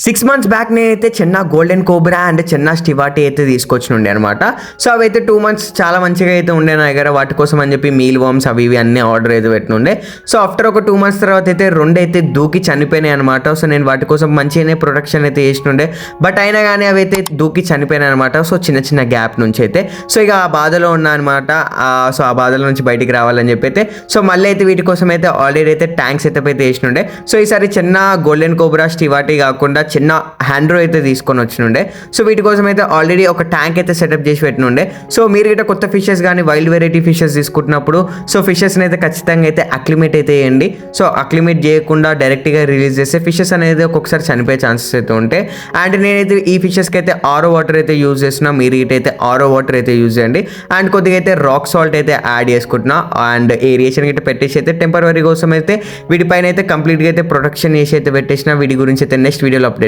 6 months back నేనైతే చిన్న golden cobra and చిన్న స్టివాటి అయితే తీసుకొచ్చినుండే అనమాట. సో అవైతే 2 మంత్స్ చాలా మంచిగా అయితే ఉండే నా దగ్గర. వాటి కోసం అని చెప్పి మీల్ వామ్స్ అవి ఇవి అన్నీ ఆర్డర్ అయితే పెట్టినుండే. సో ఆఫ్టర్ ఒక 2 మంత్స్ తర్వాత అయితే రెండు అయితే దూకి చనిపోయినాయి అనమాట. సో నేను వాటి కోసం మంచిగానే ప్రొటెక్షన్ అయితే చేసినుండే, బట్ అయినా కానీ అవి అయితే దూకి చనిపోయినాయి అనమాట. సో చిన్న చిన్న గ్యాప్ నుంచి అయితే సో ఇక ఆ బాధలో ఉన్నా అనమాట. సో ఆ బాధల నుంచి బయటికి రావాలని చెప్పి అయితే సో మళ్ళీ అయితే వీటి కోసం అయితే ఆల్రెడీ అయితే ట్యాంక్స్ అయితే చేసినుండే. సో ఈసారి చిన్న గోల్డెన్ కోబ్రా స్టివాటి కాకుండా చిన్న హ్యాండ్రో అయితే తీసుకొని వచ్చినుండే. సో వీటి కోసం అయితే ఆల్రెడీ ఒక ట్యాంక్ అయితే సెటప్ చేసి పెట్టినుండే. సో మీరు గిట్ట కొత్త ఫిషెస్ కానీ వైల్డ్ వెరైటీ ఫిషెస్ తీసుకుంటున్నప్పుడు సో ఫిషెస్ని అయితే ఖచ్చితంగా అయితే అక్లిమేట్ అయితే చేయండి. సో అక్లిమేట్ చేయకుండా డైరెక్ట్గా రిలీజ్ చేస్తే ఫిషెస్ అనేది ఒక్కొక్కసారి చనిపోయే ఛాన్సెస్ అయితే ఉంటాయి. అండ్ నేనైతే ఈ ఫిషెస్కి అయితే ఆరో వాటర్ అయితే యూజ్ చేస్తున్నా. మీరు ఇటైతే ఆరో వాటర్ అయితే యూజ్ చేయండి. అండ్ కొద్దిగా అయితే రాక్ సాల్ట్ అయితే యాడ్ చేసుకుంటున్నా. అండ్ ఏరియేషన్ గిట్ట పెట్టేసి అయితే టెంపరరీ కోసం అయితే వీటిపైన అయితే కంప్లీట్గా అయితే ప్రొటెక్షన్ చేసి అయితే పెట్టేసిన. వీటి గురించి అయితే నెక్స్ట్ వీడియోలో అప్డేట్